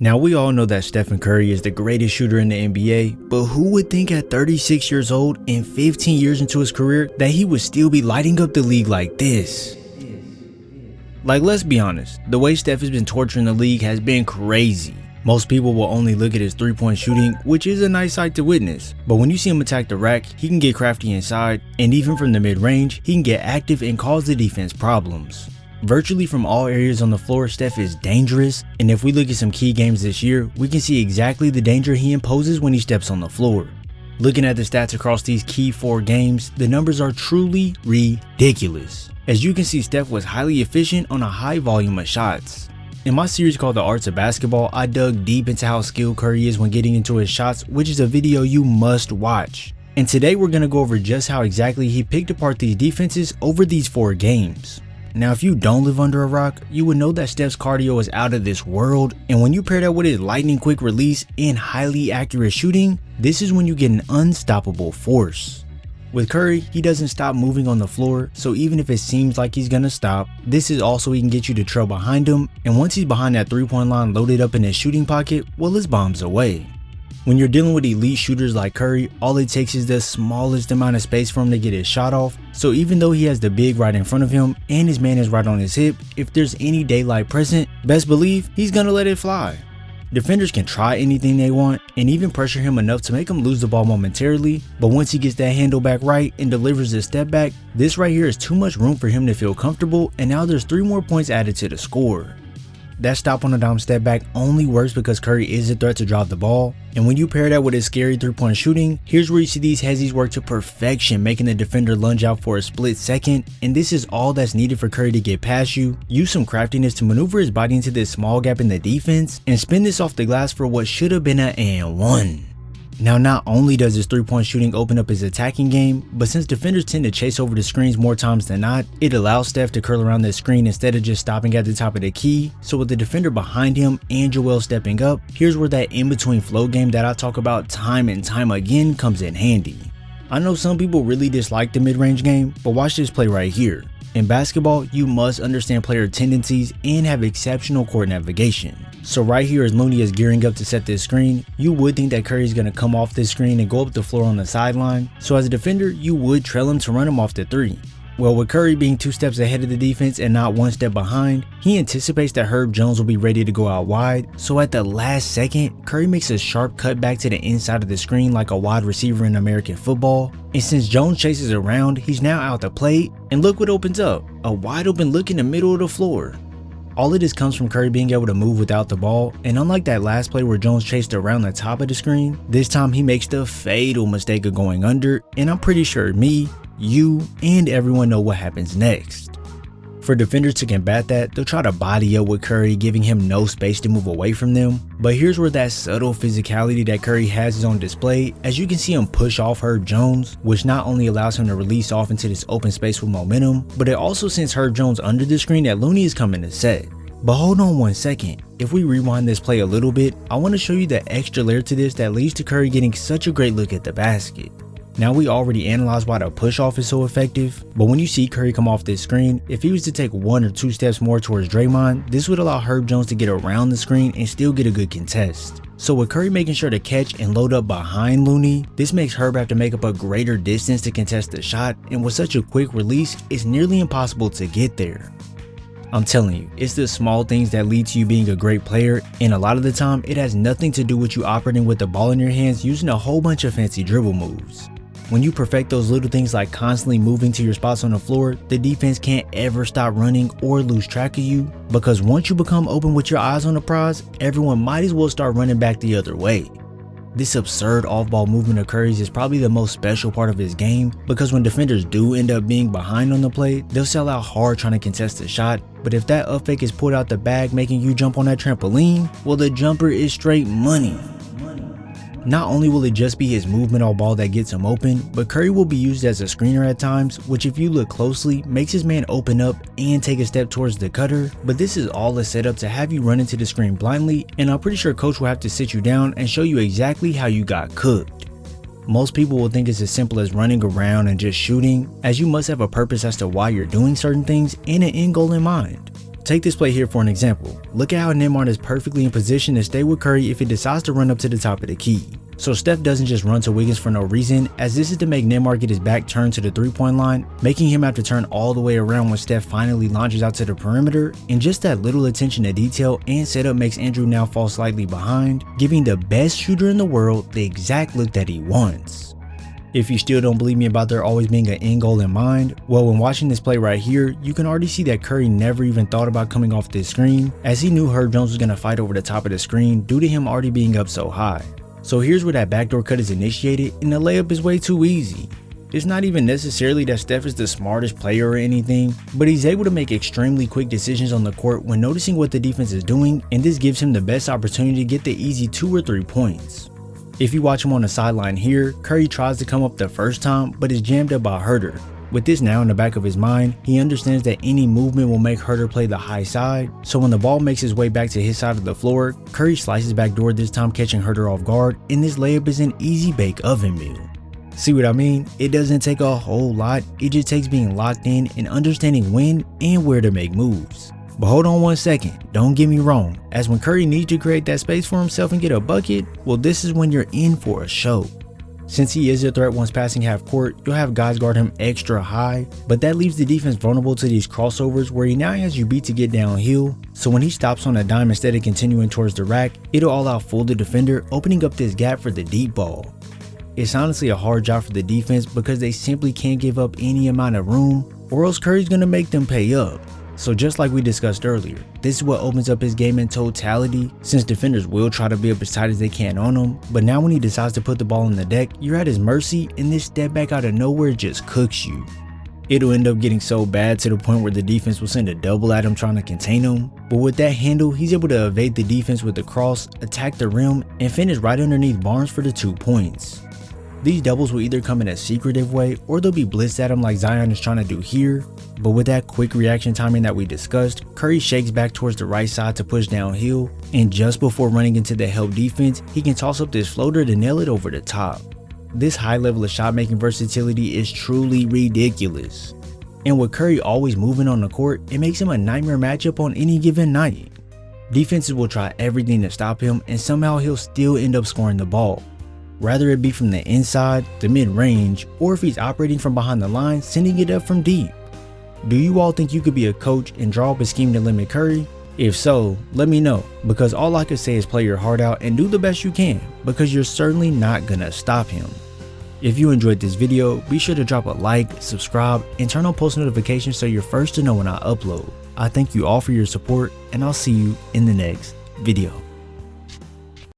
Now we all know that Stephen Curry is the greatest shooter in the NBA, but who would think at 36 years old and 15 years into his career that he would still be lighting up the league like this? Like, let's be honest, the way Steph has been torturing the league has been crazy. Most people will only look at his three-point shooting, which is a nice sight to witness, but when you see him attack the rack, he can get crafty inside, and even from the mid-range, he can get active and cause the defense problems. Virtually from all areas on the floor, Steph is dangerous, and if we look at some key games this year, we can see exactly the danger he imposes when he steps on the floor. Looking at the stats across these key 4 games, the numbers are truly ridiculous. As you can see, Steph was highly efficient on a high volume of shots. In my series called The Arts of Basketball, I dug deep into how skilled Curry is when getting into his shots, which is a video you must watch. And today we're going to go over just how exactly he picked apart these defenses over these 4 games. Now, if you don't live under a rock, you would know that Steph's cardio is out of this world, and when you pair that with his lightning quick release and highly accurate shooting, this is when you get an unstoppable force. With Curry, he doesn't stop moving on the floor, so even if it seems like he's gonna stop, this is also he can get you to trail behind him, and once he's behind that 3-point line loaded up in his shooting pocket, well, his bomb's away. When you're dealing with elite shooters like Curry, all it takes is the smallest amount of space for him to get his shot off, so even though he has the big right in front of him and his man is right on his hip, if there's any daylight present, best believe he's gonna let it fly. Defenders can try anything they want and even pressure him enough to make him lose the ball momentarily, but once he gets that handle back right and delivers a step back, this right here is too much room for him to feel comfortable, and now there's 3 more points added to the score. That stop on a dime step back only works because Curry is a threat to drop the ball, and when you pair that with his scary 3-point shooting, here's where you see these hezzies work to perfection, making the defender lunge out for a split second, and this is all that's needed for Curry to get past you, use some craftiness to maneuver his body into this small gap in the defense, and spin this off the glass for what should have been an and one. Now, not only does his 3-point shooting open up his attacking game, but since defenders tend to chase over the screens more times than not, it allows Steph to curl around the screen instead of just stopping at the top of the key. So with the defender behind him and Joel stepping up, here's where that in-between flow game that I talk about time and time again comes in handy. I know some people really dislike the mid-range game, but watch this play right here. In basketball, you must understand player tendencies and have exceptional court navigation. So right here as Looney is gearing up to set this screen, you would think that Curry is going to come off this screen and go up the floor on the sideline. So as a defender, you would trail him to run him off the 3. Well, with Curry being 2 steps ahead of the defense and not 1 step behind, he anticipates that Herb Jones will be ready to go out wide. So at the last second, Curry makes a sharp cut back to the inside of the screen like a wide receiver in American football. And since Jones chases around, he's now out the plate, and look what opens up, a wide open look in the middle of the floor. All of this comes from Curry being able to move without the ball, and unlike that last play where Jones chased around the top of the screen, this time he makes the fatal mistake of going under, and I'm pretty sure me, you, and everyone know what happens next. For defenders to combat that, they'll try to body up with Curry, giving him no space to move away from them, but here's where that subtle physicality that Curry has is on display, as you can see him push off Herb Jones, which not only allows him to release off into this open space with momentum, but it also sends Herb Jones under the screen that Looney is coming to set. But hold on one second, if we rewind this play a little bit, I want to show you the extra layer to this that leads to Curry getting such a great look at the basket. Now, we already analyzed why the push off is so effective, but when you see Curry come off this screen, if he was to take 1 or 2 steps more towards Draymond, this would allow Herb Jones to get around the screen and still get a good contest. So with Curry making sure to catch and load up behind Looney, this makes Herb have to make up a greater distance to contest the shot, and with such a quick release, it's nearly impossible to get there. I'm telling you, it's the small things that lead to you being a great player, and a lot of the time, it has nothing to do with you operating with the ball in your hands using a whole bunch of fancy dribble moves. When you perfect those little things like constantly moving to your spots on the floor, the defense can't ever stop running or lose track of you, because once you become open with your eyes on the prize, everyone might as well start running back the other way. This absurd off-ball movement of Curry's is probably the most special part of his game, because when defenders do end up being behind on the play, they'll sell out hard trying to contest the shot, but if that up fake is pulled out the bag making you jump on that trampoline, well, the jumper is straight money. Not only will it just be his movement on ball that gets him open, but Curry will be used as a screener at times, which if you look closely, makes his man open up and take a step towards the cutter, but this is all a setup to have you run into the screen blindly, and I'm pretty sure coach will have to sit you down and show you exactly how you got cooked. Most people will think it's as simple as running around and just shooting, as you must have a purpose as to why you're doing certain things and an end goal in mind. Take this play here for an example. Look at how Neymar is perfectly in position to stay with Curry if he decides to run up to the top of the key. So Steph doesn't just run to Wiggins for no reason, as this is to make Neymar get his back turned to the 3-point line, making him have to turn all the way around when Steph finally launches out to the perimeter, and just that little attention to detail and setup makes Andrew now fall slightly behind, giving the best shooter in the world the exact look that he wants. If you still don't believe me about there always being an end goal in mind, well, when watching this play right here, you can already see that Curry never even thought about coming off this screen, as he knew Herb Jones was going to fight over the top of the screen due to him already being up so high. So here's where that backdoor cut is initiated, and the layup is way too easy. It's not even necessarily that Steph is the smartest player or anything, but he's able to make extremely quick decisions on the court when noticing what the defense is doing, and this gives him the best opportunity to get the easy 2 or 3 points. If you watch him on the sideline here, Curry tries to come up the first time but is jammed up by Herder. With this now in the back of his mind, he understands that any movement will make Herder play the high side, so when the ball makes its way back to his side of the floor, Curry slices backdoor, this time catching Herder off guard, and this layup is an easy bake oven meal. See what I mean? It doesn't take a whole lot, it just takes being locked in and understanding when and where to make moves. But hold on one second, don't get me wrong, as when Curry needs to create that space for himself and get a bucket, well, this is when you're in for a show. Since he is a threat once passing half court, you'll have guys guard him extra high, but that leaves the defense vulnerable to these crossovers where he now has you beat to get downhill, so when he stops on a dime instead of continuing towards the rack, it'll all out fool the defender, opening up this gap for the deep ball. It's honestly a hard job for the defense because they simply can't give up any amount of room, or else Curry's gonna make them pay up. So just like we discussed earlier, this is what opens up his game in totality, since defenders will try to be up as tight as they can on him, but now when he decides to put the ball on the deck, you're at his mercy, and this step back out of nowhere just cooks you. It'll end up getting so bad to the point where the defense will send a double at him trying to contain him, but with that handle, he's able to evade the defense with the cross, attack the rim, and finish right underneath Barnes for the 2 points. These doubles will either come in a secretive way or they'll be blitzed at him like Zion is trying to do here, but with that quick reaction timing that we discussed, Curry shakes back towards the right side to push downhill, and just before running into the help defense, he can toss up this floater to nail it over the top. This high level of shot making versatility is truly ridiculous. And with Curry always moving on the court, it makes him a nightmare matchup on any given night. Defenses will try everything to stop him, and somehow he'll still end up scoring the ball. Rather it be from the inside, the mid-range, or if he's operating from behind the line, sending it up from deep. Do you all think you could be a coach and draw up a scheme to limit Curry? If so, let me know, because all I could say is play your heart out and do the best you can, because you're certainly not gonna stop him. If you enjoyed this video, be sure to drop a like, subscribe, and turn on post notifications so you're first to know when I upload. I thank you all for your support, and I'll see you in the next video.